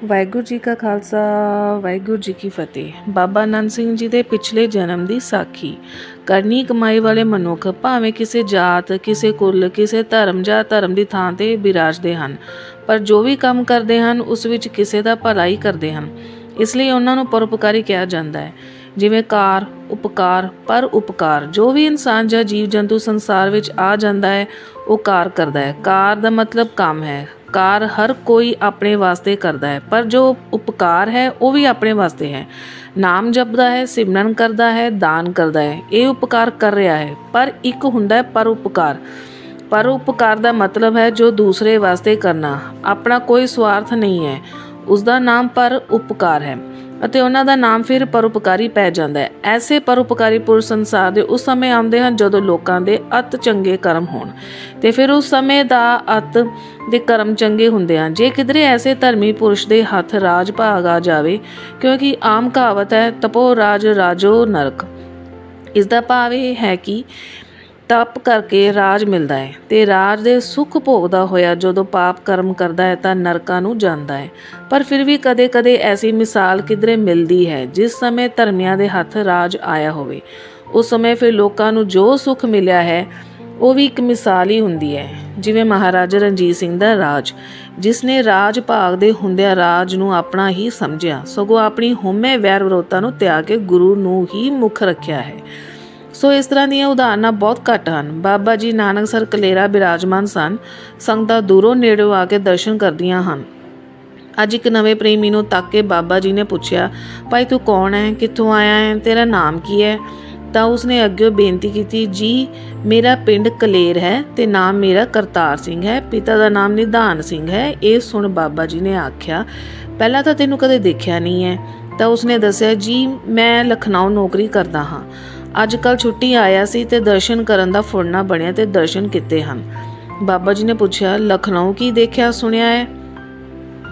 ਵਾਹਿਗੁਰੂ ਜੀ ਕਾ ਖਾਲਸਾ ਵਾਹਿਗੁਰੂ ਜੀ ਕੀ ਫਤਿਹ। ਬਾਬਾ ਨੰਦ ਸਿੰਘ ਜੀ ਦੇ ਪਿਛਲੇ ਜਨਮ ਦੀ ਸਾਖੀ। ਕਰਨੀ ਕਮਾਈ ਵਾਲੇ ਮਨੁੱਖ ਭਾਵੇਂ ਕਿਸੇ ਜਾਤ, ਕਿਸੇ ਕੁਲ, ਕਿਸੇ ਧਰਮ ਜਾਂ ਧਰਮ ਦੀ ਥਾਂ ਤੇ ਬਿਰਾਜਦੇ ਹਨ, ਪਰ ਜੋ ਵੀ ਕੰਮ ਕਰਦੇ ਹਨ ਉਸ ਵਿੱਚ ਕਿਸੇ ਦਾ ਭਲਾ ਹੀ ਕਰਦੇ ਹਨ। ਇਸ ਲਈ ਉਹਨਾਂ ਨੂੰ ਪਰਉਪਕਾਰੀ ਕਿਹਾ ਜਾਂਦਾ ਹੈ। ਜਿਵੇਂ ਕਾਰ, ਉਪਕਾਰ, ਪਰ ਉਪਕਾਰ। ਜੋ ਵੀ ਇਨਸਾਨ ਜਾਂ ਜੀਵ ਜੰਤੂ ਸੰਸਾਰ ਵਿੱਚ ਆ ਜਾਂਦਾ ਹੈ ਉਹ ਕਾਰ ਕਰਦਾ ਹੈ। ਕਾਰ ਦਾ ਮਤਲਬ ਕੰਮ ਹੈ। ਕਾਰ ਹਰ ਕੋਈ ਆਪਣੇ ਵਾਸਤੇ ਕਰਦਾ ਹੈ, ਪਰ ਜੋ ਉਪਕਾਰ ਹੈ ਉਹ ਵੀ ਆਪਣੇ ਵਾਸਤੇ ਹੈ। ਨਾਮ ਜਪਦਾ ਹੈ, ਸਿਮਰਨ ਕਰਦਾ ਹੈ, ਦਾਨ ਕਰਦਾ ਹੈ, ਇਹ ਉਪਕਾਰ ਕਰ ਰਿਹਾ ਹੈ। ਪਰ ਇੱਕ ਹੁੰਦਾ ਹੈ ਪਰਉਪਕਾਰ। ਪਰਉਪਕਾਰ ਦਾ ਮਤਲਬ ਹੈ ਜੋ ਦੂਸਰੇ ਵਾਸਤੇ ਕਰਨਾ, ਆਪਣਾ ਕੋਈ ਸਵਾਰਥ ਨਹੀਂ ਹੈ। ਉਸ ਦਾ ਨਾਮ ਪਰਉਪਕਾਰ ਹੈ ਅਤੇ ਉਹਨਾਂ ਦਾ ਨਾਮ ਫਿਰ ਪਰਉਪਕਾਰੀ ਪੈ ਜਾਂਦਾ ਹੈ। ਐਸੇ ਪਰਉਪਕਾਰੀ ਪੁਰਸ਼ ਸੰਸਾਰ ਦੇ ਉਸ ਸਮੇਂ ਆਉਂਦੇ ਹਨ ਜਦੋਂ ਲੋਕਾਂ ਦੇ ਅਤ ਚੰਗੇ ਕਰਮ ਹੋਣ, ਅਤੇ ਫਿਰ ਉਸ ਸਮੇਂ ਦਾ ਅਤ ਦੇ ਕਰਮ ਚੰਗੇ ਹੁੰਦੇ ਹਨ। ਜੇ ਕਿਧਰੇ ਐਸੇ ਧਰਮੀ ਪੁਰਸ਼ ਦੇ ਹੱਥ ਰਾਜ ਭਾਗ ਆ ਜਾਵੇ, ਕਿਉਂਕਿ ਆਮ ਕਹਾਵਤ ਹੈ ਤਪੋ ਰਾਜ ਰਾਜੋ ਨਰਕ। ਇਸ ਦਾ ਭਾਵ ਇਹ ਹੈ ਕਿ ਤਪ ਕਰਕੇ ਰਾਜ ਮਿਲਦਾ ਹੈ ਅਤੇ ਰਾਜ ਦੇ ਸੁੱਖ ਭੋਗਦਾ ਹੋਇਆ ਜਦੋਂ ਪਾਪ ਕਰਮ ਕਰਦਾ ਹੈ ਤਾਂ ਨਰਕਾਂ ਨੂੰ ਜਾਂਦਾ ਹੈ। ਪਰ ਫਿਰ ਵੀ ਕਦੇ ਕਦੇ ਐਸੀ ਮਿਸਾਲ ਕਿਧਰੇ ਮਿਲਦੀ ਹੈ ਜਿਸ ਸਮੇਂ ਧਰਮੀਆਂ ਦੇ ਹੱਥ ਰਾਜ ਆਇਆ ਹੋਵੇ। ਉਸ ਸਮੇਂ ਫਿਰ ਲੋਕਾਂ ਨੂੰ ਜੋ ਸੁੱਖ ਮਿਲਿਆ ਹੈ ਉਹ ਵੀ ਇੱਕ ਮਿਸਾਲ ਹੀ ਹੁੰਦੀ ਹੈ। ਜਿਵੇਂ ਮਹਾਰਾਜਾ ਰਣਜੀਤ ਸਿੰਘ ਦਾ ਰਾਜ, ਜਿਸ ਨੇ ਰਾਜ ਭਾਗ ਦੇ ਹੁੰਦਿਆਂ ਰਾਜ ਨੂੰ ਆਪਣਾ ਹੀ ਸਮਝਿਆ, ਸਗੋਂ ਆਪਣੀ ਹਉਮੈ ਵੈਰ ਵਿਰੋਧਤਾ ਨੂੰ ਤਿਆਗ ਕੇ ਗੁਰੂ ਨੂੰ ਹੀ ਮੁੱਖ ਰੱਖਿਆ ਹੈ। ਸੋ ਇਸ ਤਰ੍ਹਾਂ ਦੀਆਂ ਉਦਾਹਰਨਾਂ ਬਹੁਤ ਘੱਟ ਹਨ। ਬਾਬਾ ਜੀ ਨਾਨਕਸਰ ਕਲੇਰਾ ਬਿਰਾਜਮਾਨ ਸਨ। ਸੰਗਤਾਂ ਦੂਰੋਂ ਨੇੜਿਓਂ ਆ ਕੇ ਦਰਸ਼ਨ ਕਰਦੀਆਂ ਹਨ। ਅੱਜ ਇੱਕ ਨਵੇਂ ਪ੍ਰੇਮੀ ਨੂੰ ਤੱਕ ਕੇ ਬਾਬਾ ਜੀ ਨੇ ਪੁੱਛਿਆ, ਭਾਈ ਤੂੰ ਕੌਣ ਹੈ, ਕਿੱਥੋਂ ਆਇਆ ਹੈ, ਤੇਰਾ ਨਾਮ ਕੀ ਹੈ? ਤਾਂ ਉਸਨੇ ਅੱਗੇ ਬੇਨਤੀ ਕੀਤੀ, ਜੀ ਮੇਰਾ ਪਿੰਡ ਕਲੇਰ ਹੈ ਅਤੇ ਨਾਮ ਮੇਰਾ ਕਰਤਾਰ ਸਿੰਘ ਹੈ, ਪਿਤਾ ਦਾ ਨਾਮ ਨਿਧਾਨ ਸਿੰਘ ਹੈ। ਇਹ ਸੁਣ ਬਾਬਾ ਜੀ ਨੇ ਆਖਿਆ, ਪਹਿਲਾਂ ਤਾਂ ਤੈਨੂੰ ਕਦੇ ਦੇਖਿਆ ਨਹੀਂ ਹੈ। ਤਾਂ ਉਸਨੇ ਦੱਸਿਆ, ਜੀ ਮੈਂ ਲਖਨਊ ਨੌਕਰੀ ਕਰਦਾ ਹਾਂ। ਅੱਜ ਕੱਲ੍ਹ ਛੁੱਟੀ ਆਇਆ ਸੀ ਅਤੇ ਦਰਸ਼ਨ ਕਰਨ ਦਾ ਫੁਰਨਾ ਬਣਿਆ ਅਤੇ ਦਰਸ਼ਨ ਕੀਤੇ ਹਨ। ਬਾਬਾ ਜੀ ਨੇ ਪੁੱਛਿਆ, ਲਖਨਊ ਕੀ ਦੇਖਿਆ ਸੁਣਿਆ ਹੈ?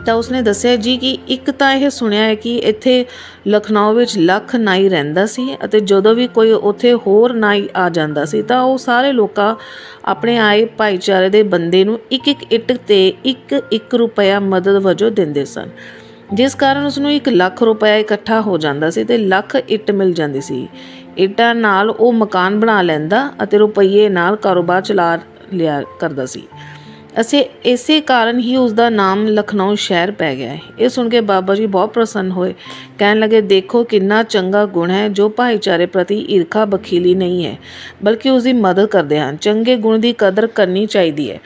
ਤਾਂ ਉਸਨੇ ਦੱਸਿਆ, ਜੀ ਕਿ ਇੱਕ ਤਾਂ ਇਹ ਸੁਣਿਆ ਹੈ ਕਿ ਇੱਥੇ ਲਖਨਊ ਵਿੱਚ ਲੱਖ ਨਾਈ ਰਹਿੰਦਾ ਸੀ ਅਤੇ ਜਦੋਂ ਵੀ ਕੋਈ ਉੱਥੇ ਹੋਰ ਨਾਈ ਆ ਜਾਂਦਾ ਸੀ ਤਾਂ ਉਹ ਸਾਰੇ ਲੋਕਾਂ ਆਪਣੇ ਆਏ ਭਾਈਚਾਰੇ ਦੇ ਬੰਦੇ ਨੂੰ ਇੱਕ ਇੱਕ ਇੱਟ 'ਤੇ ਇੱਕ ਰੁਪਇਆ ਮਦਦ ਵਜੋਂ ਦਿੰਦੇ ਸਨ, ਜਿਸ ਕਾਰਨ ਉਸਨੂੰ 1 ਲੱਖ ਰੁਪਇਆ ਇਕੱਠਾ ਹੋ ਜਾਂਦਾ ਸੀ ਅਤੇ ਲੱਖ ਇੱਟ ਮਿਲ ਜਾਂਦੀ ਸੀ। ਇੱਟਾਂ ਨਾਲ ਉਹ ਮਕਾਨ ਬਣਾ ਲੈਂਦਾ ਅਤੇ ਰੁਪਈਏ ਨਾਲ ਕਾਰੋਬਾਰ ਚਲਾ ਲਿਆ ਕਰਦਾ ਸੀ। ਇਸੇ ਕਾਰਨ ਹੀ ਉਸ ਦਾ ਨਾਮ ਲਖਨਊ ਸ਼ਹਿਰ ਪੈ ਗਿਆ ਹੈ। ਇਹ ਸੁਣ ਕੇ ਬਾਬਾ ਜੀ ਬਹੁਤ ਪ੍ਰਸੰਨ ਹੋਏ। ਕਹਿਣ ਲੱਗੇ, ਦੇਖੋ ਕਿੰਨਾ ਚੰਗਾ ਗੁਣ ਹੈ ਜੋ ਭਾਈਚਾਰੇ ਪ੍ਰਤੀ ਈਰਖਾ ਬਖੀਲੀ ਨਹੀਂ ਹੈ, ਬਲਕਿ ਉਸਦੀ ਮਦਦ ਕਰਦੇ ਹਨ। ਚੰਗੇ ਗੁਣ ਦੀ ਕਦਰ ਕਰਨੀ ਚਾਹੀਦੀ ਹੈ,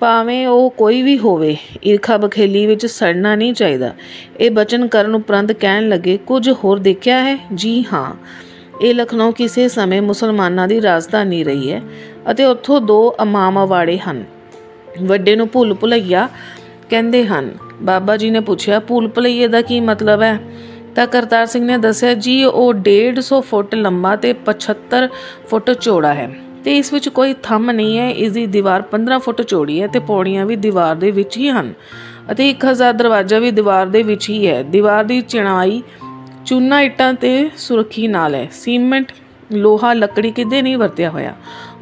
ਭਾਵੇਂ ਉਹ ਕੋਈ ਵੀ ਹੋਵੇ। ਈਰਖਾ ਬਖੇਲੀ ਵਿੱਚ ਸੜਨਾ ਨਹੀਂ ਚਾਹੀਦਾ। ਇਹ ਬਚਨ ਕਰਨ ਉਪਰੰਤ ਕਹਿਣ ਲੱਗੇ, ਕੁਝ ਹੋਰ ਦੇਖਿਆ ਹੈ? ਜੀ ਹਾਂ, ਇਹ ਲਖਨਊ ਕਿਸੇ ਸਮੇਂ ਮੁਸਲਮਾਨਾਂ ਦੀ ਰਾਜਧਾਨੀ ਰਹੀ ਹੈ ਅਤੇ ਉੱਥੋਂ 2 ਇਮਾਮ ਅਵਾੜੇ ਹਨ। ਵੱਡੇ ਨੂੰ ਭੁੱਲ ਭੁਲੱਈਆ ਕਹਿੰਦੇ ਹਨ। ਬਾਬਾ ਜੀ ਨੇ ਪੁੱਛਿਆ, ਭੁੱਲ ਭੁਲੱਈਏ ਦਾ ਕੀ ਮਤਲਬ ਹੈ? ਤਾਂ ਕਰਤਾਰ ਸਿੰਘ ਨੇ ਦੱਸਿਆ, ਜੀ ਉਹ 150 ਫੁੱਟ ਲੰਬਾ ਅਤੇ 75 ਫੁੱਟ ਚੌੜਾ ਹੈ ਅਤੇ ਇਸ ਵਿੱਚ ਕੋਈ ਥੰਮ ਨਹੀਂ ਹੈ। ਇਸ ਦੀ ਦੀਵਾਰ 15 ਫੁੱਟ ਚੌੜੀ ਹੈ ਅਤੇ ਪੌੜੀਆਂ ਵੀ ਦੀਵਾਰ ਦੇ ਵਿੱਚ ਹੀ ਹਨ ਅਤੇ 1000 ਦਰਵਾਜ਼ਾ ਵੀ ਦੀਵਾਰ ਦੇ ਵਿੱਚ ਹੀ ਹੈ। ਦੀਵਾਰ ਦੀ ਚਿਣਾਈ ਚੂਨਾ ਇੱਟਾਂ ਤੇ ਸੁਰਖੀ ਨਾਲ ਹੈ। ਸੀਮੈਂਟ, ਲੋਹਾ, ਲੱਕੜੀ ਕਿਤੇ ਨਹੀਂ ਵਰਤਿਆ ਹੋਇਆ।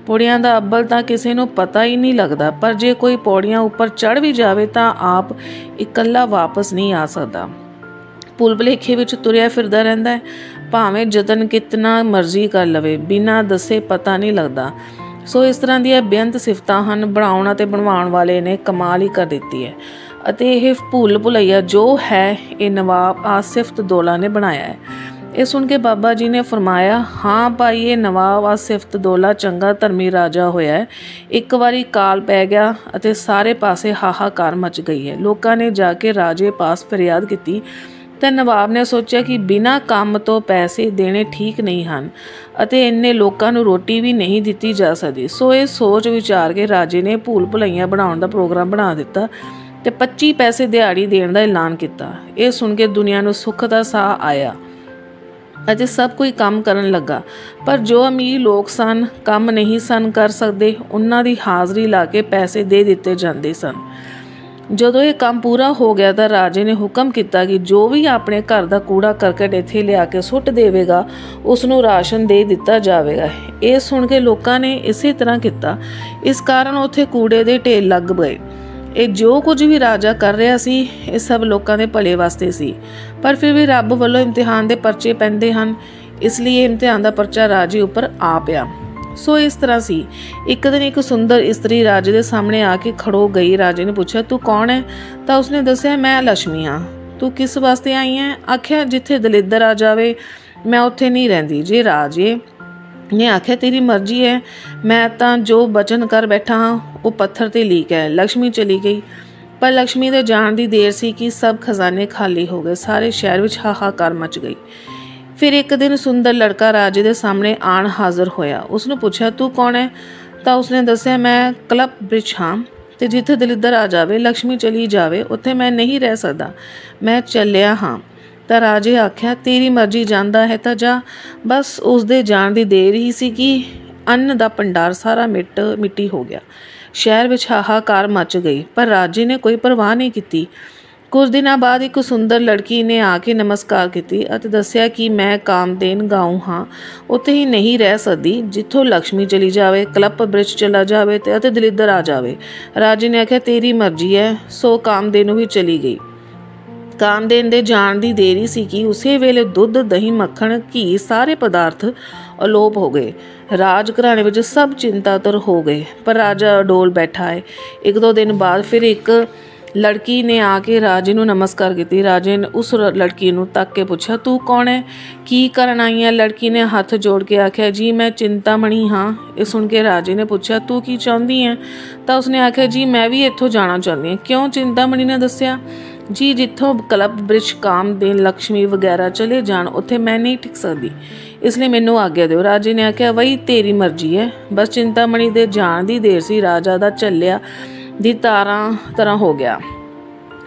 ਪੌੜੀਆਂ ਦਾ ਅੱਬਲ ਤਾਂ ਕਿਸੇ ਨੂੰ ਪਤਾ ਹੀ ਨਹੀਂ ਲੱਗਦਾ, ਪਰ ਜੇ ਕੋਈ ਪੌੜੀਆਂ ਉੱਪਰ ਚੜ੍ਹ ਵੀ ਜਾਵੇ ਤਾਂ ਆਪ ਇਕੱਲਾ ਵਾਪਸ ਨਹੀਂ ਆ ਸਕਦਾ। ਭੁੱਲ ਭੁਲੇਖੇ ਵਿੱਚ ਤੁਰਿਆ ਫਿਰਦਾ ਰਹਿੰਦਾ ਹੈ, ਭਾਵੇਂ ਯਤਨ ਕਿਤਨਾ ਮਰਜ਼ੀ ਕਰ ਲਵੇ, ਬਿਨਾਂ ਦੱਸੇ ਪਤਾ ਨਹੀਂ ਲੱਗਦਾ। ਸੋ ਇਸ ਤਰ੍ਹਾਂ ਦੀਆਂ ਬੇਅੰਤ ਸਿਫਤਾਂ ਹਨ। ਬਣਾਉਣ ਅਤੇ ਬਣਵਾਉਣ ਵਾਲੇ ਨੇ ਕਮਾਲ ਹੀ ਕਰ ਦਿੱਤੀ ਹੈ ਅਤੇ ਇਹ ਭੁੱਲ ਭੁਲੱਈਆ ਜੋ ਹੈ ਇਹ ਨਵਾਬ ਆਸਿਫ ਦੌਲਾ ਨੇ ਬਣਾਇਆ ਹੈ। ਇਹ ਸੁਣ ਕੇ ਬਾਬਾ ਜੀ ਨੇ ਫਰਮਾਇਆ, ਹਾਂ ਭਾਈ, ਇਹ ਨਵਾਬ ਆਸਿਫ ਦੌਲਾ ਚੰਗਾ ਧਰਮੀ ਰਾਜਾ ਹੋਇਆ ਹੈ। ਇੱਕ ਵਾਰੀ ਕਾਲ ਪੈ ਗਿਆ ਅਤੇ ਸਾਰੇ ਪਾਸੇ ਹਾਹਾਕਾਰ ਮਚ ਗਈ ਹੈ। ਲੋਕਾਂ ਨੇ ਜਾ ਕੇ ਰਾਜੇ ਪਾਸ ਫਰਿਆਦ ਕੀਤੀ ਤਾਂ ਨਵਾਬ ਨੇ ਸੋਚਿਆ ਕਿ ਬਿਨਾਂ ਕੰਮ ਤੋਂ ਪੈਸੇ ਦੇਣੇ ਠੀਕ ਨਹੀਂ ਹਨ ਅਤੇ ਇੰਨੇ ਲੋਕਾਂ ਨੂੰ ਰੋਟੀ ਵੀ ਨਹੀਂ ਦਿੱਤੀ ਜਾ ਸਕਦੀ। ਸੋ ਇਹ ਸੋਚ ਵਿਚਾਰ ਕੇ ਰਾਜੇ ਨੇ ਭੁੱਲ ਭੁਲੱਈਆਂ ਬਣਾਉਣ ਦਾ ਪ੍ਰੋਗਰਾਮ ਬਣਾ ਦਿੱਤਾ ਅਤੇ 25 ਪੈਸੇ ਦਿਹਾੜੀ ਦੇਣ ਦਾ ਐਲਾਨ ਕੀਤਾ। ਇਹ ਸੁਣ ਕੇ ਦੁਨੀਆ ਨੂੰ ਸੁੱਖ ਦਾ ਸਾਹ ਆਇਆ ਅਤੇ ਸਭ ਕੋਈ ਕੰਮ ਕਰਨ ਲੱਗਾ। ਪਰ ਜੋ ਅਮੀਰ ਲੋਕ ਸਨ, ਕੰਮ ਨਹੀਂ ਸਨ ਕਰ ਸਕਦੇ, ਉਹਨਾਂ ਦੀ ਹਾਜ਼ਰੀ ਲਾ ਕੇ ਪੈਸੇ ਦੇ ਦਿੱਤੇ ਜਾਂਦੇ ਸਨ। ਜਦੋਂ ਇਹ ਕੰਮ ਪੂਰਾ ਹੋ ਗਿਆ ਤਾਂ ਰਾਜੇ ਨੇ ਹੁਕਮ ਕੀਤਾ ਕਿ ਜੋ ਵੀ ਆਪਣੇ ਘਰ ਦਾ ਕੂੜਾ ਕਰਕਟ ਇੱਥੇ ਲਿਆ ਕੇ ਸੁੱਟ ਦੇਵੇਗਾ ਉਸ ਨੂੰ ਰਾਸ਼ਨ ਦੇ ਦਿੱਤਾ ਜਾਵੇਗਾ। ਇਹ ਸੁਣ ਕੇ ਲੋਕਾਂ ਨੇ ਇਸੇ ਤਰ੍ਹਾਂ ਕੀਤਾ। ਇਸ ਕਾਰਨ ਉੱਥੇ ਕੂੜੇ ਦੇ ਢੇਰ ਲੱਗ ਗਏ। ਇਹ ਜੋ ਕੁਝ ਵੀ ਰਾਜਾ ਕਰ ਰਿਹਾ ਸੀ ਇਹ ਸਭ ਲੋਕਾਂ ਦੇ ਭਲੇ ਵਾਸਤੇ ਸੀ, ਪਰ ਫਿਰ ਵੀ ਰੱਬ ਵੱਲੋਂ ਇਮਤਿਹਾਨ ਦੇ ਪਰਚੇ ਪੈਂਦੇ ਹਨ, ਇਸ ਲਈ ਇਹ ਇਮਤਿਹਾਨ ਦਾ ਪਰਚਾ ਰਾਜੇ ਉੱਪਰ ਆ ਪਿਆ। ਸੋ ਇਸ ਤਰ੍ਹਾਂ ਸੀ। ਇੱਕ ਦਿਨ ਇੱਕ ਸੁੰਦਰ ਇਸਤਰੀ ਰਾਜੇ ਦੇ ਸਾਹਮਣੇ ਆ ਕੇ ਖੜੋ ਗਈ। ਰਾਜੇ ਨੇ ਪੁੱਛਿਆ, ਤੂੰ ਕੌਣ ਹੈ? ਤਾਂ ਉਸਨੇ ਦੱਸਿਆ, ਮੈਂ ਲక్ష్ਮੀ ਹਾਂ। ਤੂੰ ਕਿਸ ਵਾਸਤੇ ਆਈ ਹੈ? ਆਖਿਆ, ਜਿੱਥੇ ਦਲਿੱਦਰ ਆ ਜਾਵੇ ਮੈਂ ਉੱਥੇ ਨਹੀਂ ਰਹਿੰਦੀ। ਜੇ ਰਾਜੇ ਨੇ ਆਖਿਆ, ਤੇਰੀ ਮਰਜ਼ੀ ਹੈ, ਮੈਂ ਤਾਂ ਜੋ ਬਚਨ ਕਰ ਬੈਠਾ ਹਾਂ ਉਹ ਪੱਥਰ 'ਤੇ ਲੀਕ ਹੈ। ਲక్ష్ਮੀ ਚਲੀ ਗਈ। ਪਰ ਲక్ష్ਮੀ ਦੇ ਜਾਣ ਦੀ ਦੇਰ ਸੀ ਕਿ ਸਭ ਖਜ਼ਾਨੇ ਖਾਲੀ ਹੋ ਗਏ। ਸਾਰੇ ਸ਼ਹਿਰ ਵਿੱਚ ਹਾਹਾਕਾਰ ਮਚ ਗਈ। ਫਿਰ ਇੱਕ ਦਿਨ ਸੁੰਦਰ ਲੜਕਾ ਰਾਜੇ ਦੇ ਸਾਹਮਣੇ ਆਣ ਹਾਜ਼ਰ ਹੋਇਆ। ਉਸਨੂੰ ਪੁੱਛਿਆ, ਤੂੰ ਕੌਣ ਹੈ? ਤਾਂ ਉਸਨੇ ਦੱਸਿਆ, ਮੈਂ ਕਲਪਬ੍ਰਿਛ ਹਾਂ, ਅਤੇ ਜਿੱਥੇ ਦਲਿੱਦਰ ਆ ਜਾਵੇ, ਲక్ష్ਮੀ ਚਲੀ ਜਾਵੇ, ਉੱਥੇ ਮੈਂ ਨਹੀਂ ਰਹਿ ਸਕਦਾ। ਮੈਂ ਚੱਲਿਆ ਹਾਂ। ਤਾਂ ਰਾਜੇ ਆਖਿਆ, ਤੇਰੀ ਮਰਜ਼ੀ, ਜਾਂਦਾ ਹੈ ਤਾਂ ਜਾ। ਬਸ ਉਸਦੇ ਜਾਣ ਦੀ ਦੇਰ ਹੀ ਸੀ ਕਿ ਅੰਨ ਦਾ ਭੰਡਾਰ ਸਾਰਾ ਮਿੱਟੀ ਹੋ ਗਿਆ। ਸ਼ਹਿਰ ਵਿੱਚ ਹਾਹਾਕਾਰ ਮਚ ਗਈ, ਪਰ ਰਾਜੇ ਨੇ ਕੋਈ ਪਰਵਾਹ ਨਹੀਂ ਕੀਤੀ। ਕੁਝ ਦਿਨਾਂ ਬਾਅਦ ਇੱਕ ਸੁੰਦਰ ਲੜਕੀ ਨੇ ਆ ਕੇ ਨਮਸਕਾਰ ਕੀਤੀ ਅਤੇ ਦੱਸਿਆ ਕਿ ਮੈਂ ਕਾਮਦੇਨ ਗਾਉਂ ਹਾਂ, ਉੱਥੇ ਹੀ ਨਹੀਂ ਰਹਿ ਸਕਦੀ। ਜਿੱਥੋਂ ਲక్ష్ਮੀ ਚਲੀ ਜਾਵੇ, ਕਲਪਬ੍ਰਿਛ ਚਲਾ ਜਾਵੇ ਅਤੇ ਦਲਿੱਦਰ ਆ ਜਾਵੇ। ਰਾਜੇ ਨੇ ਆਖਿਆ, ਤੇਰੀ ਮਰਜ਼ੀ ਹੈ। ਸੋ ਕਾਮਦੇਨੂ ਵੀ ਚਲੀ ਗਈ। ਕਾਮਦੇਨ ਦੇ ਜਾਣ ਦੀ ਦੇਰੀ ਸੀ ਕਿ ਉਸੇ ਵੇਲੇ ਦੁੱਧ, ਦਹੀਂ, ਮੱਖਣ, ਘੀ ਸਾਰੇ ਪਦਾਰਥ ਅਲੋਪ ਹੋ ਗਏ। ਰਾਜ ਘਰਾਣੇ ਵਿੱਚ ਸਭ ਚਿੰਤਾਤੁਰ ਹੋ ਗਏ, ਪਰ ਰਾਜਾ ਅਡੋਲ ਬੈਠਾ ਹੈ। ਇੱਕ ਦੋ ਦਿਨ ਬਾਅਦ ਫਿਰ ਇੱਕ ਲੜਕੀ ਨੇ ਆ ਕੇ ਰਾਜੇ ਨੂੰ ਨਮਸਕਾਰ ਕੀਤੀ। ਰਾਜੇ ਨੇ ਉਸ ਲੜਕੀ ਨੂੰ ਤੱਕ ਕੇ ਪੁੱਛਿਆ, ਤੂੰ ਕੌਣ ਹੈ? ਕੀ ਕਰਨ ਆਈ ਹੈ? ਲੜਕੀ ਨੇ ਹੱਥ ਜੋੜ ਕੇ ਆਖਿਆ, ਜੀ ਮੈਂ ਚਿੰਤਾਮਣੀ ਹਾਂ। ਇਹ ਸੁਣ ਕੇ ਰਾਜੇ ਨੇ ਪੁੱਛਿਆ, ਤੂੰ ਕੀ ਚਾਹੁੰਦੀ ਹੈ? ਤਾਂ ਉਸਨੇ ਆਖਿਆ, ਜੀ ਮੈਂ ਵੀ ਇੱਥੋਂ ਜਾਣਾ ਚਾਹੁੰਦੀ ਹਾਂ। ਕਿਉਂ? ਚਿੰਤਾਮਣੀ ਨੇ ਦੱਸਿਆ, ਜੀ ਜਿੱਥੋਂ ਕਲਪਬ੍ਰਿਛ, ਕਾਮਦੇਨ, ਲక్ష్ਮੀ ਵਗੈਰਾ ਚਲੇ ਜਾਣ ਉੱਥੇ ਮੈਂ ਨਹੀਂ ਟਿਕ ਸਕਦੀ, ਇਸ ਲਈ ਮੈਨੂੰ ਆਗਿਆ ਦਿਓ। ਰਾਜੇ ਨੇ ਆਖਿਆ, ਵਈ ਤੇਰੀ ਮਰਜ਼ੀ ਹੈ। ਬਸ ਚਿੰਤਾਮਣੀ ਦੇ ਜਾਣ ਦੀ ਦੇਰ ਸੀ। ਰਾਜਾ ਦਾ ਝੱਲਿਆ ਦੀ ਤਰ੍ਹਾਂ ਹੋ ਗਿਆ,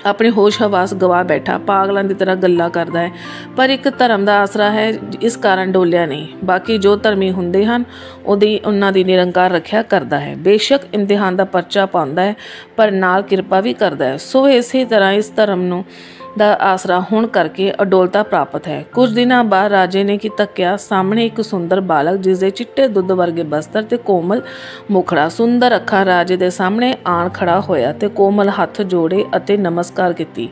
ਆਪਣੇ ਹੋਸ਼ ਹਵਾਸ ਗਵਾ ਬੈਠਾ, ਪਾਗਲਾਂ ਦੀ ਤਰ੍ਹਾਂ ਗੱਲਾਂ ਕਰਦਾ ਹੈ, ਪਰ ਇੱਕ ਧਰਮ ਦਾ ਆਸਰਾ ਹੈ, ਇਸ ਕਾਰਨ ਡੋਲਿਆ ਨਹੀਂ। ਬਾਕੀ ਜੋ ਧਰਮੀ ਹੁੰਦੇ ਹਨ ਉਹਨਾਂ ਦੀ ਨਿਰੰਕਾਰ ਰੱਖਿਆ ਕਰਦਾ ਹੈ। ਬੇਸ਼ੱਕ ਇਮਤਿਹਾਨ ਦਾ ਪਰਚਾ ਪਾਉਂਦਾ ਹੈ, ਪਰ ਨਾਲ ਕਿਰਪਾ ਵੀ ਕਰਦਾ ਹੈ। ਸੋ ਇਸੇ ਤਰ੍ਹਾਂ ਇਸ ਧਰਮ ਦਾ ਆਸਰਾ ਹੋਣ ਕਰਕੇ ਅਡੋਲਤਾ ਪ੍ਰਾਪਤ ਹੈ। ਕੁਝ ਦਿਨਾਂ ਬਾਅਦ ਰਾਜੇ ਨੇ ਤੱਕਿਆ, ਸਾਹਮਣੇ ਇੱਕ ਸੁੰਦਰ ਬਾਲਕ, ਜਿਸਦੇ ਚਿੱਟੇ ਦੁੱਧ ਵਰਗੇ ਬਸਤਰ ਤੇ ਕੋਮਲ ਮੁਖੜਾ, ਸੁੰਦਰ ਅੱਖਾਂ ਰਾਜੇ ਦੇ ਸਾਹਮਣੇ ਆਣ ਖੜਾ ਹੋਇਆ ਤੇ ਕੋਮਲ ਹੱਥ ਜੋੜੇ ਅਤੇ ਨਮਸਕਾਰ ਕੀਤੀ।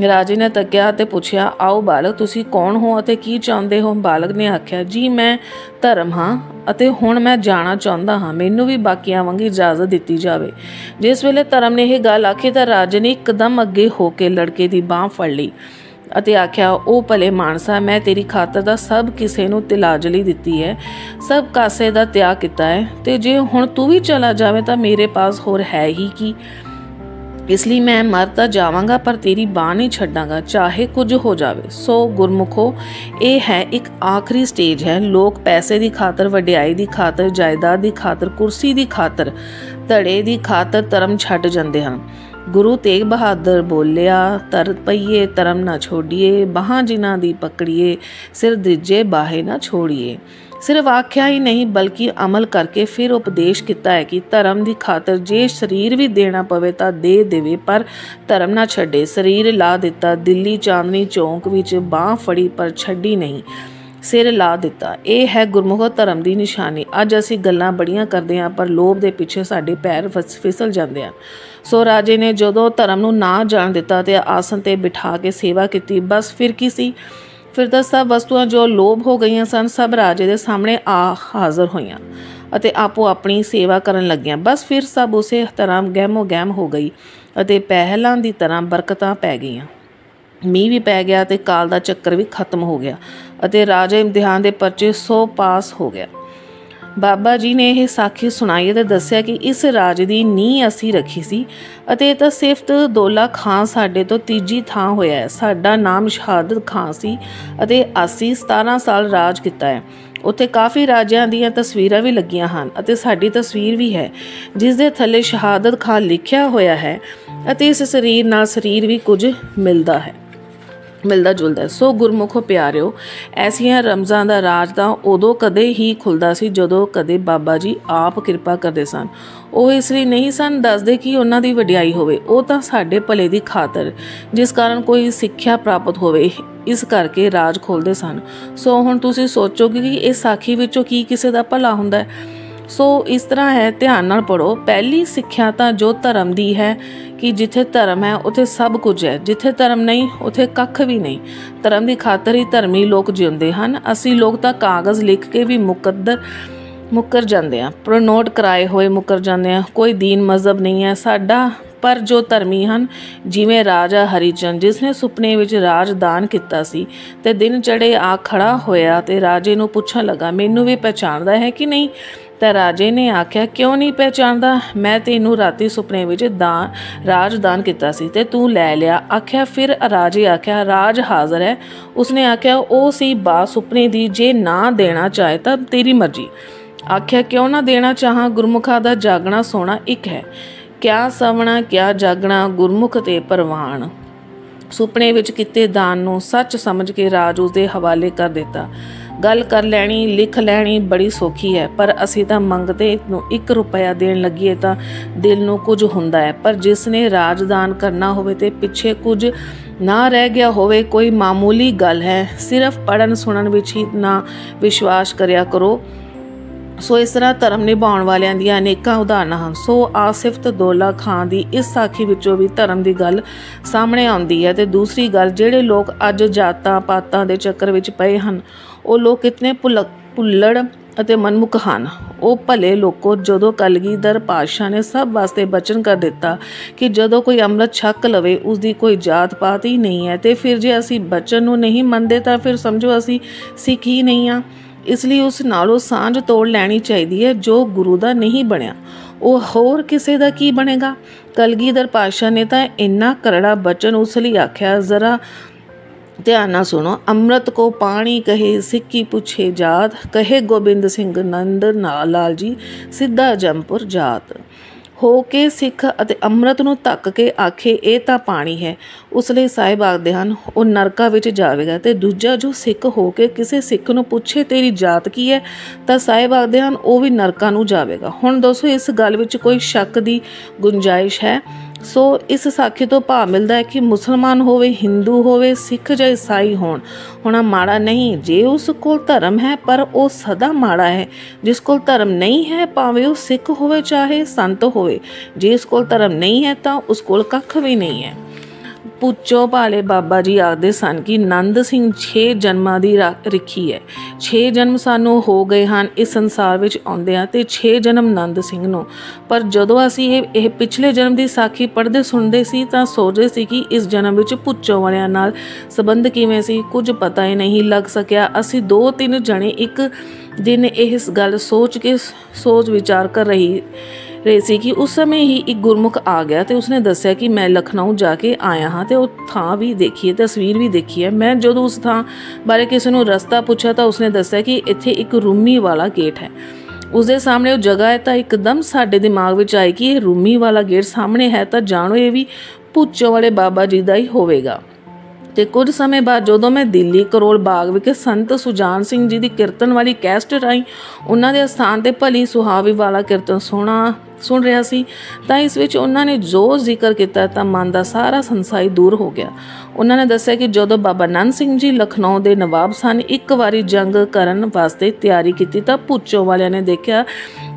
ਰਾਜੇ ਨੇ ਤੱਕਿਆ ਅਤੇ ਪੁੱਛਿਆ, ਆਓ ਬਾਲਕ, ਤੁਸੀਂ ਕੌਣ ਹੋ ਅਤੇ ਕੀ ਚਾਹੁੰਦੇ ਹੋ? ਬਾਲਕ ਨੇ ਆਖਿਆ, ਜੀ ਮੈਂ ਧਰਮ ਹਾਂ ਅਤੇ ਹੁਣ ਮੈਂ ਜਾਣਾ ਚਾਹੁੰਦਾ ਹਾਂ, ਮੈਨੂੰ ਵੀ ਬਾਕੀਆਂ ਵਾਂਗ ਇਜਾਜ਼ਤ ਦਿੱਤੀ ਜਾਵੇ। ਜਿਸ ਵੇਲੇ ਧਰਮ ਨੇ ਇਹ ਗੱਲ ਆਖੀ ਤਾਂ ਰਾਜੇ ਨੇ ਇੱਕਦਮ ਅੱਗੇ ਹੋ ਕੇ ਲੜਕੇ ਦੀ ਬਾਂਹ ਫੜ ਲਈ ਅਤੇ ਆਖਿਆ, ਉਹ ਭਲੇ ਮਾਨਸਾ, ਮੈਂ ਤੇਰੀ ਖਾਤਰ ਦਾ ਸਭ ਕਿਸੇ ਨੂੰ ਤਿਲਾਂਜਲੀ ਦਿੱਤੀ ਹੈ, ਸਭ ਕਾਸੇ ਦਾ ਤਿਆਗ ਕੀਤਾ ਹੈ, ਤੇ ਜੇ ਹੁਣ ਤੂੰ ਵੀ ਚਲਾ ਜਾਵੇ ਤਾਂ ਮੇਰੇ ਪਾਸ ਹੋਰ ਹੈ ਹੀ ਕੀ। ਇਸ ਲਈ ਮੈਂ ਮਰ ਤਾਂ ਜਾਵਾਂਗਾ, ਪਰ ਤੇਰੀ ਬਾਂਹ ਨਹੀਂ ਛੱਡਾਂਗਾ, ਚਾਹੇ ਕੁਝ ਹੋ ਜਾਵੇ। ਸੋ ਗੁਰਮੁਖੋ, ਇਹ ਹੈ ਇੱਕ ਆਖਰੀ ਸਟੇਜ ਹੈ। ਲੋਕ ਪੈਸੇ ਦੀ ਖਾਤਰ, ਵਡਿਆਈ ਦੀ ਖਾਤਰ, ਜਾਇਦਾਦ ਦੀ ਖਾਤਰ, ਕੁਰਸੀ ਦੀ ਖਾਤਰ, ਧੜੇ ਦੀ ਖਾਤਰ ਧਰਮ ਛੱਡ ਜਾਂਦੇ ਹਨ। ਗੁਰੂ ਤੇਗ ਬਹਾਦਰ ਬੋਲਿਆ, ਧਰ ਪਈਏ ਧਰਮ ਨਾ ਛੋੜੀਏ, ਬਾਹਾਂ ਜਿਨ੍ਹਾਂ ਦੀ ਪਕੜੀਏ, ਸਿਰ ਦ੍ਰਿਜੇ ਬਾਹੇ ਨਾ ਛੋੜੀਏ। ਸਿਰਫ ਆਖਿਆ ਹੀ ਨਹੀਂ ਬਲਕਿ ਅਮਲ ਕਰਕੇ ਫਿਰ ਉਪਦੇਸ਼ ਕੀਤਾ ਹੈ ਕਿ ਧਰਮ ਦੀ ਖਾਤਰ ਜੇ ਸਰੀਰ ਵੀ ਦੇਣਾ ਪਵੇ ਤਾਂ ਦੇ ਦੇਵੇ, ਪਰ ਧਰਮ ਨਾ ਛੱਡੇ। ਸਰੀਰ ਲਾ ਦਿੱਤਾ, ਦਿੱਲੀ ਚਾਂਦਨੀ ਚੌਂਕ ਵਿੱਚ ਬਾਂਹ ਫੜੀ ਪਰ ਛੱਡੀ ਨਹੀਂ, ਸਿਰ ਲਾ ਦਿੱਤਾ। ਇਹ ਹੈ ਗੁਰਮੁਖ ਧਰਮ ਦੀ ਨਿਸ਼ਾਨੀ। ਅੱਜ ਅਸੀਂ ਗੱਲਾਂ ਬੜੀਆਂ ਕਰਦੇ ਹਾਂ, ਪਰ ਲੋਭ ਦੇ ਪਿੱਛੇ ਸਾਡੇ ਪੈਰ ਫਿਸਲ ਜਾਂਦੇ ਹਨ। ਸੋ ਰਾਜੇ ਨੇ ਜਦੋਂ ਧਰਮ ਨੂੰ ਨਾ ਜਾਣ ਦਿੱਤਾ ਤੇ ਆਸਨ 'ਤੇ ਬਿਠਾ ਕੇ ਸੇਵਾ ਕੀਤੀ, ਬਸ ਫਿਰ ਕੀ ਸੀ? ਫਿਰ ਤਾਂ ਸਭ ਵਸਤੂਆਂ ਜੋ ਲੋਭ ਹੋ ਗਈਆਂ ਸਨ, ਸਭ ਰਾਜੇ ਦੇ ਸਾਹਮਣੇ ਆ ਹਾਜ਼ਰ ਹੋਈਆਂ ਅਤੇ ਆਪੋ ਆਪਣੀ ਸੇਵਾ ਕਰਨ ਲੱਗੀਆਂ। ਬਸ ਫਿਰ ਸਭ ਉਸੇ ਤਰ੍ਹਾਂ ਗਹਿਮੋ ਗਹਿਮ ਹੋ ਗਈ ਅਤੇ ਪਹਿਲਾਂ ਦੀ ਤਰ੍ਹਾਂ ਬਰਕਤਾਂ ਪੈ ਗਈਆਂ। ਮੀਂਹ ਵੀ ਪੈ ਗਿਆ ਅਤੇ ਕਾਲ ਦਾ ਚੱਕਰ ਵੀ ਖਤਮ ਹੋ ਗਿਆ ਅਤੇ ਰਾਜਾ ਇਮਤਿਹਾਨ ਦੇ ਪਰਚੇ 100 ਪਾਸ ਹੋ ਗਿਆ। ਬਾਬਾ ਜੀ ਨੇ ਇਹ ਸਾਖੀ ਸੁਣਾਈ ਅਤੇ ਦੱਸਿਆ ਕਿ ਇਸ ਰਾਜ ਦੀ ਨੀਂਹ ਅਸੀਂ ਰੱਖੀ ਸੀ ਅਤੇ ਇਹ ਤਾਂ ਸਿਫਤ ਦੌਲਾ ਖਾਂ ਸਾਡੇ ਤੋਂ ਤੀਜੀ ਥਾਂ ਹੋਇਆ ਹੈ। ਸਾਡਾ ਨਾਮ ਸ਼ਹਾਦਤ ਖਾਂ ਸੀ ਅਤੇ ਅਸੀਂ 17 ਸਾਲ ਰਾਜ ਕੀਤਾ ਹੈ। ਉੱਥੇ ਕਾਫੀ ਰਾਜਿਆਂ ਦੀਆਂ ਤਸਵੀਰਾਂ ਵੀ ਲੱਗੀਆਂ ਹਨ ਅਤੇ ਸਾਡੀ ਤਸਵੀਰ ਵੀ ਹੈ, ਜਿਸ ਦੇ ਥੱਲੇ ਸ਼ਹਾਦਤ ਖਾਂ ਲਿਖਿਆ ਹੋਇਆ ਹੈ ਅਤੇ ਇਸ ਸਰੀਰ ਨਾਲ ਸਰੀਰ ਵੀ ਕੁਝ ਮਿਲਦਾ ਜੁਲਦਾ। ਸੋ ਗੁਰਮੁਖੋ ਪਿਆਰਿਓ, ਐਸੀਆਂ ਰਮਜ਼ਾਂ ਦਾ ਰਾਜ ਤਾਂ ਉਦੋਂ ਕਦੇ ਹੀ ਖੁੱਲ੍ਹਦਾ ਸੀ ਜਦੋਂ ਕਦੇ ਬਾਬਾ ਜੀ ਆਪ ਕਿਰਪਾ ਕਰਦੇ ਸਨ। ਉਹ ਇਸ ਲਈ ਨਹੀਂ ਸਨ ਦੱਸਦੇ ਕਿ ਉਹਨਾਂ ਦੀ ਵਡਿਆਈ ਹੋਵੇ, ਉਹ ਤਾਂ ਸਾਡੇ ਭਲੇ ਦੀ ਖਾਤਰ, ਜਿਸ ਕਾਰਨ ਕੋਈ ਸਿੱਖਿਆ ਪ੍ਰਾਪਤ ਹੋਵੇ, ਇਸ ਕਰਕੇ ਰਾਜ ਖੋਲ੍ਹਦੇ ਸਨ। ਸੋ ਹੁਣ ਤੁਸੀਂ ਸੋਚੋਗੇ ਕਿ ਇਸ ਸਾਖੀ ਵਿੱਚੋਂ ਕੀ ਕਿਸੇ ਦਾ ਭਲਾ ਹੁੰਦਾ ਹੈ। सो इस तरह है, ध्यान नाल पढ़ो। पहली सिक्ख्या तां जो धर्म दी है कि जिथे धर्म है उत्थे सब कुछ है, जिथे धर्म नहीं उत्थे कख भी नहीं। धर्म की खातर ही धर्मी लोग जिउंदे हन। असी लोग तां कागज़ लिख के भी मुकर जाते हैं, प्रोनोट कराए हुए मुकर जाते हैं। कोई दीन मजहब नहीं है साडा, पर जो धर्मी हैं जिवें राजा हरिचंद जिसने सुपने विच राजदान किया सी ते दिन चढ़े आ खड़ा होया ते राजे नूं पुछण लगा, मैनू भी पहचानदा है कि नहीं? तो राजे ने आख्या, क्यों नहीं पहचानदा? मैं तेनू राती सुपने विच राजदान किया सी ते तू लै लिया। आख्या फिर राजे आख्या राज हाज़र है। उसने आख्या ओ सी बात सुपने दी, जे ना देना चाहे तो तेरी मर्जी। आख्या क्यों ना देना चाह, गुरमुखा दा जागना सोना एक है, क्या सवना क्या जागना गुरमुख ते परवान। सुपने विच किते दान नूं सच समझ के राज उसदे हवाले कर दिता। गल कर लैनी लिख लैनी बड़ी सौखी है, पर असी तां मंगते नूं 1 रुपया देण लगीए तां दिल नूं कुछ हुंदा है, पर जिसने राजदान करना होवे ते पिछे कुछ ना रह गया होवे कोई मामूली गल है। सिर्फ पढ़न सुनन विच ही ना विश्वास करिया करो। सो इस तरह धर्म निभाउण वालियां दी अनेकां उदाहरणां हन। सो आसिफ दौला खां दी इस साखी विचों भी धर्म की गल सामने आउंदी है। ते दूसरी गल, जिहड़े लोग अज जातां पातां दे चक्कर विच पए हन ਉਹ लोग कितने भुल्लड़ ਅਤੇ ਮਨਮੁਖ ਹਨ। ਉਹ ਭਲੇ ਲੋਕੋ, ਜਦੋਂ ਕਲਗੀਧਰ ਪਾਤਸ਼ਾਹ ਨੇ ਸਭ ਵਾਸਤੇ ਬਚਨ ਕਰ ਦਿੱਤਾ ਕਿ ਜਦੋਂ ਕੋਈ ਅੰਮ੍ਰਿਤ ਛਕ ਲਵੇ ਉਸਦੀ ਕੋਈ ਜਾਤ ਪਾਤ ਹੀ ਨਹੀਂ ਹੈ, ਤੇ ਫਿਰ ਜੇ ਅਸੀਂ ਬਚਨ ਨੂੰ ਨਹੀਂ ਮੰਨਦੇ ਤਾਂ ਫਿਰ ਸਮਝੋ ਅਸੀਂ ਸਿੱਖ ਹੀ ਨਹੀਂ ਆ। ਇਸ ਲਈ ਉਸ ਨਾਲੋਂ ਸਾਂਝ ਤੋੜ ਲੈਣੀ ਚਾਹੀਦੀ ਹੈ। ਜੋ ਗੁਰੂ ਦਾ ਨਹੀਂ ਬਣਿਆ ਉਹ ਹੋਰ ਕਿਸੇ ਦਾ ਕੀ ਬਣੇਗਾ। ਕਲਗੀਧਰ ਪਾਤਸ਼ਾਹ ਨੇ ਤਾਂ ਇੰਨਾ ਕਰੜਾ ਬਚਨ ਉਸ ਲਈ ਆਖਿਆ, ਜ਼ਰਾ ध्यान ना सुनो। अमृत को पानी कहे सिक्की पूछे जात, कहे गोबिंद सिंह नंद लाल जी सिद्धा जमपुर जात। हो के सिख ਅਤੇ ਅੰਮ੍ਰਿਤ ਨੂੰ ਧੱਕ ਕੇ ਆਖੇ ਇਹ ਤਾਂ ਪਾਣੀ ਹੈ, ਉਸ ਲਈ ਸਾਹਿਬ ਆਖਦੇ ਹਨ ਉਹ ਨਰਕਾਂ ਵਿੱਚ ਜਾਵੇਗਾ। ਤੇ ਦੂਜਾ ਜੋ ਸਿੱਖ ਹੋ ਕੇ ਕਿਸੇ ਸਿੱਖ ਨੂੰ ਪੁੱਛੇ ਤੇਰੀ ਜਾਤ ਕੀ ਹੈ ਤਾਂ ਸਾਹਿਬ ਆਖਦੇ ਹਨ ਉਹ ਵੀ ਨਰਕਾਂ ਨੂੰ ਜਾਵੇਗਾ। ਹੁਣ ਦੋਸਤੋ ਇਸ ਗੱਲ ਵਿੱਚ ਕੋਈ ਸ਼ੱਕ ਦੀ ਗੁੰਜਾਇਸ਼ ਹੈ। ਸੋ ਇਸ ਸਾਖੀ ਤੋਂ ਭਾਵ ਮਿਲਦਾ ਹੈ ਕਿ ਮੁਸਲਮਾਨ ਹੋਵੇ, ਹਿੰਦੂ ਹੋਵੇ, ਸਿੱਖ ਜਾਂ ਈਸਾਈ ਹੋਣਾ ਮਾੜਾ ਨਹੀਂ ਜੇ ਉਸ ਕੋਲ ਧਰਮ ਹੈ, ਪਰ ਉਹ ਸਦਾ ਮਾੜਾ ਹੈ ਜਿਸ ਕੋਲ ਧਰਮ ਨਹੀਂ ਹੈ, ਭਾਵੇਂ ਉਹ ਸਿੱਖ ਹੋਵੇ ਚਾਹੇ ਸੰਤ ਹੋਵੇ। ਜੇ ਇਸ ਕੋਲ ਧਰਮ ਨਹੀਂ ਹੈ ਤਾਂ ਉਸ ਕੋਲ ਕੱਖ ਵੀ ਨਹੀਂ ਹੈ। ਪੁੱਚੋ ਭਾਲੇ ਬਾਬਾ ਜੀ ਆਖਦੇ ਸਨ ਕਿ ਨੰਦ ਸਿੰਘ 6 ਜਨਮਾਂ ਦੀ ਰਿਖੀ ਹੈ। 6 ਜਨਮ ਸਾਨੂੰ ਹੋ ਗਏ ਹਨ ਇਸ ਸੰਸਾਰ ਵਿੱਚ ਆਉਂਦਿਆਂ ਤੇ 6 ਜਨਮ ਨੰਦ ਸਿੰਘ ਨੂੰ। ਪਰ ਜਦੋਂ ਅਸੀਂ ਇਹ ਪਿਛਲੇ ਜਨਮ ਦੀ ਸਾਖੀ ਪੜ੍ਹਦੇ ਸੁਣਦੇ ਸੀ ਤਾਂ ਸੋਚਦੇ ਸੀ ਕਿ ਇਸ ਜਨਮ ਵਿੱਚ ਪੁੱਚੋ ਵਾਲਿਆਂ ਨਾਲ ਸੰਬੰਧ ਕਿਵੇਂ ਸੀ, ਕੁਝ ਪਤਾ ਹੀ ਨਹੀਂ ਲੱਗ ਸਕਿਆ। ਅਸੀਂ 2-3 ਜਣੇ ਇੱਕ ਦਿਨ ਇਸ ਗੱਲ ਸੋਚ ਵਿਚਾਰ ਕਰ ਰਹੇ ਸੀ ਕਿ ਉਸ ਸਮੇਂ ਹੀ ਇੱਕ ਗੁਰਮੁਖ ਆ ਗਿਆ ਤੇ ਉਸਨੇ ਦੱਸਿਆ ਕਿ ਮੈਂ ਲਖਨਊ ਜਾ ਕੇ ਆਇਆ ਹਾਂ ਤੇ ਉਹ ਥਾਂ ਵੀ ਦੇਖੀ ਹੈ, ਤਸਵੀਰ ਵੀ ਦੇਖੀ ਹੈ। ਮੈਂ ਜਦੋਂ ਉਸ ਥਾਂ ਬਾਰੇ ਕਿਸੇ ਨੂੰ ਰਸਤਾ ਪੁੱਛਿਆ ਤਾਂ ਉਸਨੇ ਦੱਸਿਆ ਕਿ ਇੱਥੇ ਇੱਕ ਰੂਮੀ ਵਾਲਾ ਗੇਟ ਹੈ। ਉਸਦੇ ਸਾਹਮਣੇ ਉਹ ਜਗ੍ਹਾ ਹੈ ਤਾਂ ਇੱਕਦਮ ਸਾਡੇ ਦਿਮਾਗ ਵਿੱਚ ਆਈ ਕਿ ਇਹ ਰੂਮੀ ਵਾਲਾ ਗੇਟ ਸਾਹਮਣੇ ਹੈ ਤਾਂ ਜਾਣੋ ਇਹ ਵੀ ਪੁੱਚੋ ਵਾਲੇ ਬਾਬਾ ਜੀ ਦਾ ਹੀ ਹੋਵੇਗਾ। ਤੇ ਕੁਝ ਸਮੇਂ ਬਾਅਦ ਜਦੋਂ ਮੈਂ ਦਿੱਲੀ ਕਰੋਲ ਬਾਗ ਵਿਖੇ ਸੰਤ ਸੁਜਾਨ ਸਿੰਘ ਜੀ ਦੀ ਕੀਰਤਨ ਵਾਲੀ ਕੈਸਟ ਰਾਹੀਂ ਉਹਨਾਂ ਦੇ ਸਥਾਨ 'ਤੇ ਭਲੀ ਸੁਹਾਵੀ ਵਾਲਾ ਕੀਰਤਨ ਸੁਣ ਰਿਹਾ ਸੀ ਤਾਂ ਇਸ ਵਿੱਚ ਉਹਨਾਂ ਨੇ ਜੋ ਜ਼ਿਕਰ ਕੀਤਾ ਤਾਂ ਮਨ ਦਾ ਸਾਰਾ ਸੰਸਾਈ ਦੂਰ ਹੋ ਗਿਆ। ਉਹਨਾਂ ਨੇ ਦੱਸਿਆ ਕਿ ਜਦੋਂ ਬਾਬਾ ਨੰਦ ਸਿੰਘ ਜੀ ਲਖਨਊ ਦੇ ਨਵਾਬ ਸਨ, ਇੱਕ ਵਾਰੀ ਜੰਗ ਕਰਨ ਵਾਸਤੇ ਤਿਆਰੀ ਕੀਤੀ ਤਾਂ ਪੁੱਚੋ ਵਾਲਿਆਂ ਨੇ ਦੇਖਿਆ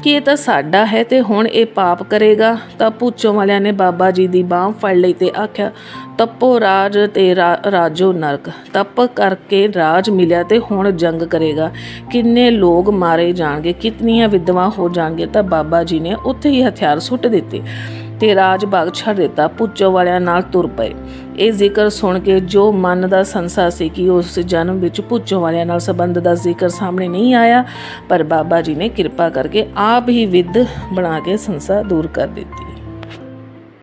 ਕਿ ਇਹ ਤਾਂ ਸਾਡਾ ਹੈ ਤੇ ਹੁਣ ਇਹ ਪਾਪ ਕਰੇਗਾ। ਤਾਂ ਪੁੱਚੋ ਵਾਲਿਆਂ ਨੇ ਬਾਬਾ ਜੀ ਦੀ ਬਾਂਹ ਫੜ ਲਈ ਤੇ ਆਖਿਆ ਤਪੋ ਰਾਜ ਤੇ ਰਾਜੋ ਨਰਕ। ਤਪ ਕਰਕੇ ਰਾਜ ਮਿਲਿਆ ਤੇ ਹੁਣ ਜੰਗ ਕਰੇਗਾ, ਕਿੰਨੇ ਲੋਕ ਮਾਰੇ ਜਾਣਗੇ, ਕਿਤਨੀਆਂ ਵਿਧਵਾ ਹੋ ਜਾਣਗੇ। ਤਾਂ ਬਾਬਾ ਜੀ ਨੇ ਉੱਥੇ ਹੀ ਹਥਿਆਰ ਸੁੱਟ ਦਿੱਤੇ ਤੇ ਰਾਜ ਬਾਗ ਛੱਡ ਦਿੱਤਾ, ਪੁੱਚੋ ਵਾਲਿਆਂ ਨਾਲ ਤੁਰ ਪਏ। ਇਹ ਜ਼ਿਕਰ ਸੁਣ ਕੇ ਜੋ ਮਨ ਦਾ ਸੰਸਾ ਸੀ ਕਿ ਉਸ ਜਨਮ ਵਿੱਚ ਪੁੱਚੋ ਵਾਲਿਆਂ ਨਾਲ ਸੰਬੰਧ ਦਾ ਜ਼ਿਕਰ ਸਾਹਮਣੇ ਨਹੀਂ ਆਇਆ, ਪਰ ਬਾਬਾ ਜੀ ਨੇ ਕਿਰਪਾ ਕਰਕੇ ਆਪ ਹੀ ਵਿਧ ਬਣਾ ਕੇ ਸੰਸਾ ਦੂਰ ਕਰ ਦਿੱਤੀ।